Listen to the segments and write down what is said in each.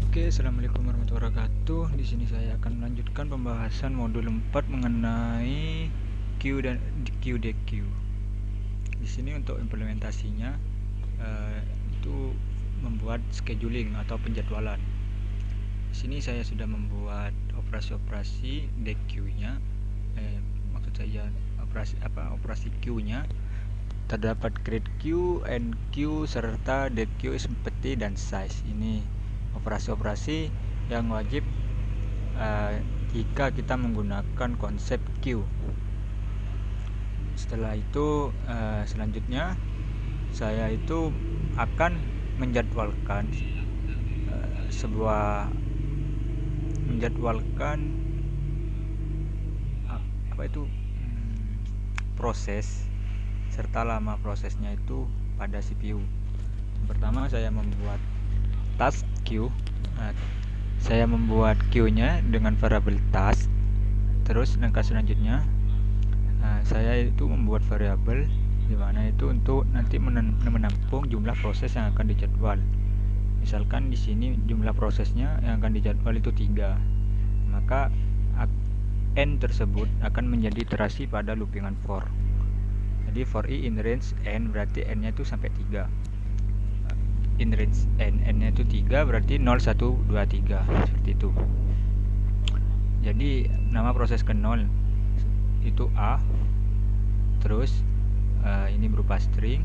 Oke, assalamualaikum warahmatullahi wabarakatuh. Di sini saya akan melanjutkan pembahasan modul 4 mengenai Q dan QDQ. Di sini untuk implementasinya itu membuat scheduling atau penjadwalan. Di sini saya sudah membuat operasi-operasi DQ-nya. Maksud saya operasi Q-nya. Terdapat create Q, end Q, serta dead Q seperti dan size. Ini operasi-operasi yang wajib jika kita menggunakan konsep Q. Setelah itu selanjutnya saya itu akan menjadwalkan proses serta lama prosesnya itu pada CPU. Pertama saya membuat task Q. Saya membuat Q-nya dengan variabel task. Terus langkah selanjutnya saya itu membuat variabel di mana itu untuk nanti menampung jumlah proses yang akan dijadwal. Misalkan di sini jumlah prosesnya yang akan dijadwal itu 3. Maka n tersebut akan menjadi iterasi pada loopingan for. Jadi for i in range n berarti n-nya itu sampai 3. In range n-nya itu 3 berarti 0, 1, 2, 3 seperti itu. Jadi nama proses ke 0 itu A. Terus ini berupa string.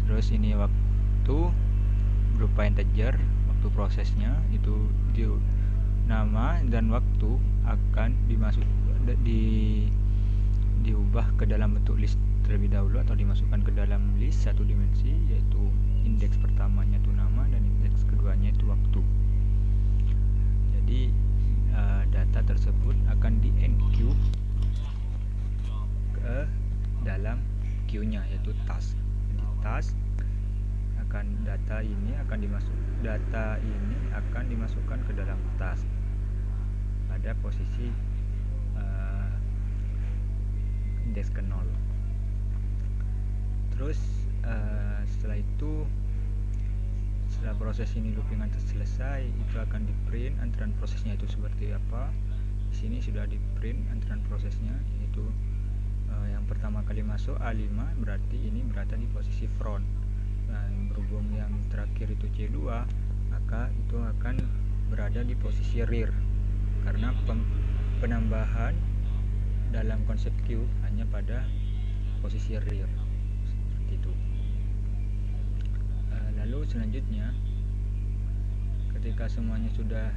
Terus ini waktu berupa integer, waktu prosesnya itu nama dan waktu akan diubah ke dalam bentuk list terlebih dahulu atau dimasukkan ke dalam list satu dimensi, yaitu indeks pertamanya itu nama dan indeks keduanya itu waktu. Jadi data tersebut akan di enqueue ke dalam queue-nya, yaitu task. Jadi task data ini akan dimasukkan ke dalam task pada posisi indeks ke 0. Terus setelah proses ini loopingan selesai, itu akan di print antrean prosesnya itu seperti apa. Di sini sudah di print antrean prosesnya, yaitu yang pertama kali masuk A5 berarti ini berada di posisi front. Nah, berhubung yang terakhir itu C2, maka itu akan berada di posisi rear, karena penambahan dalam konsep Q hanya pada posisi rear seperti itu. Lalu selanjutnya ketika semuanya sudah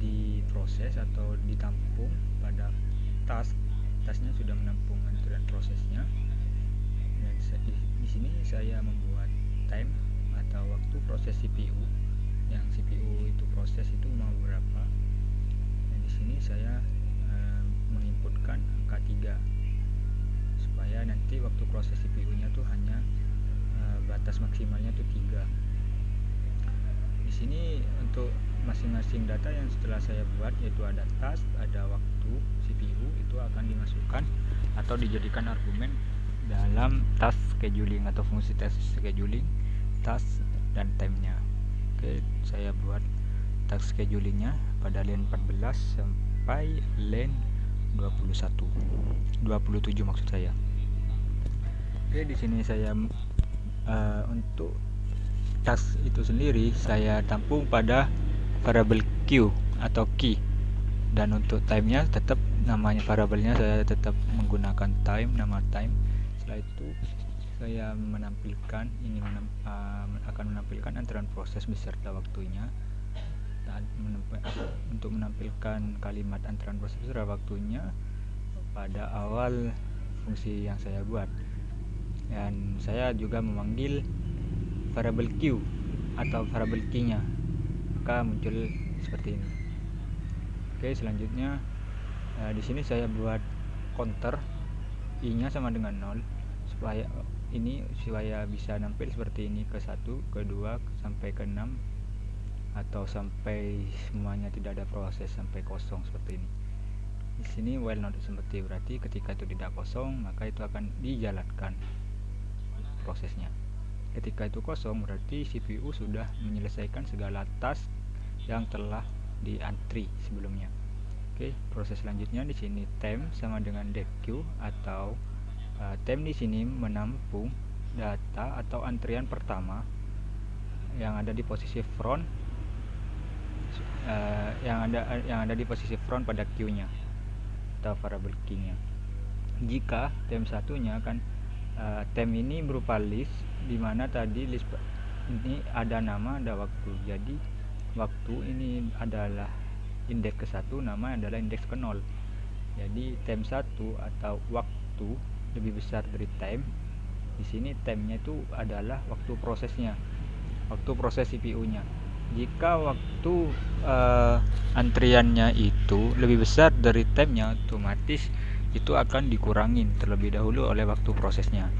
diproses atau ditampung pada tasknya sudah menampung antrean prosesnya, dan di sini saya membuat time atau waktu proses CPU, yang CPU itu proses itu mau berapa. Dan di sini saya menginputkan angka 3 supaya nanti waktu proses CPU-nya tuh hanya batas maksimalnya itu 3. Di sini untuk masing-masing data yang setelah saya buat, yaitu ada task, ada waktu CPU, itu akan dimasukkan atau dijadikan argumen dalam task scheduling atau fungsi task scheduling, task dan time-nya. Oke, saya buat task schedulingnya pada line 14 sampai line 27 maksud saya. Oke, di sini saya untuk task itu sendiri saya tampung pada variabel Q atau key, dan untuk time-nya tetap namanya variabelnya saya tetap menggunakan time, nama time. Setelah itu saya akan menampilkan antrean proses beserta waktunya. Untuk menampilkan kalimat antrean proses beserta waktunya pada awal fungsi yang saya buat, dan saya juga memanggil variabel Q atau variabel key-nya, maka muncul seperti ini. Oke, selanjutnya di sini saya buat counter i-nya sama dengan 0 supaya bisa nampil seperti ini, ke 1, ke 2 sampai ke 6, atau sampai semuanya tidak ada proses sampai kosong seperti ini. Di sini while not seperti berarti ketika itu tidak kosong maka itu akan dijalankan prosesnya. Ketika itu kosong berarti CPU sudah menyelesaikan segala task yang telah diantri sebelumnya. Oke, proses selanjutnya di sini temp sama dengan depq atau temp di sini menampung data atau antrian pertama yang ada di posisi front yang ada di posisi front pada queue-nya atau variable key-nya. Jika temp satunya kan temp ini berupa list, di mana tadi list ini ada nama, ada waktu. Jadi waktu ini adalah indeks ke 1, nama adalah indeks ke 0. Jadi temp 1 atau waktu lebih besar dari temp. Di sini tempnya itu adalah waktu prosesnya, waktu proses CPU-nya. Jika waktu antriannya itu lebih besar dari tempnya, otomatis itu akan dikurangin terlebih dahulu oleh waktu prosesnya.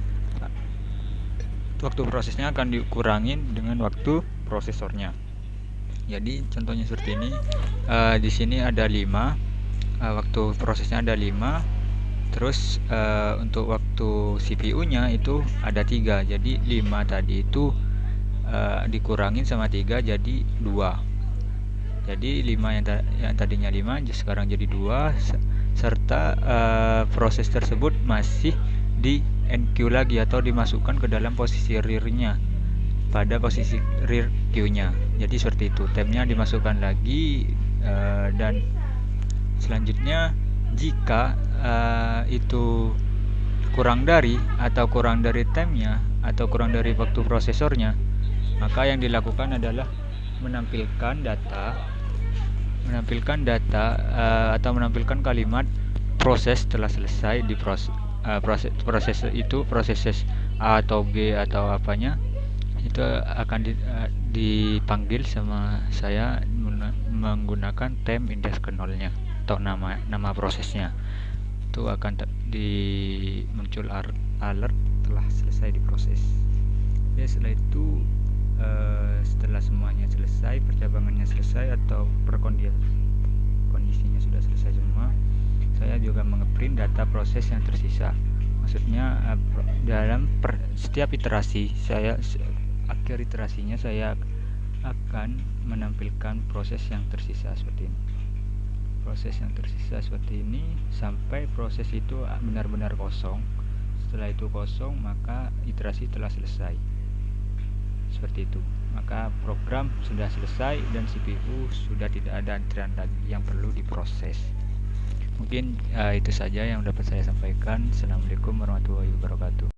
Waktu prosesnya akan dikurangin dengan waktu prosesornya. Jadi contohnya seperti ini. Di sini ada 5, waktu prosesnya ada 5. Terus untuk waktu CPU-nya itu ada 3. Jadi 5 tadi itu dikurangin sama 3 jadi 2. Jadi 5 yang tadinya 5 sekarang jadi 2, serta proses tersebut masih di NQ lagi atau dimasukkan ke dalam posisi rear-nya pada posisi rear queue-nya. Jadi seperti itu, tempnya dimasukkan lagi. Dan selanjutnya jika itu kurang dari tempnya atau kurang dari waktu prosesornya, maka yang dilakukan adalah menampilkan data atau menampilkan kalimat proses telah selesai di proses itu, proses A atau B atau apanya itu akan dipanggil sama saya menggunakan temp indeks ke 0-nya atau nama prosesnya. Itu akan muncul alert telah selesai diproses. Ya, setelah itu setelah semuanya selesai, percabangannya selesai atau kondisinya sudah selesai semua, saya juga mengeprint data proses yang tersisa. Maksudnya dalam setiap iterasi akhir iterasinya saya akan menampilkan proses yang tersisa seperti ini. Proses yang tersisa seperti ini sampai proses itu benar-benar kosong. Setelah itu kosong, maka iterasi telah selesai. Seperti itu. Maka program sudah selesai dan CPU sudah tidak ada antrian lagi yang perlu diproses. Mungkin itu saja yang dapat saya sampaikan. Assalamualaikum warahmatullahi wabarakatuh.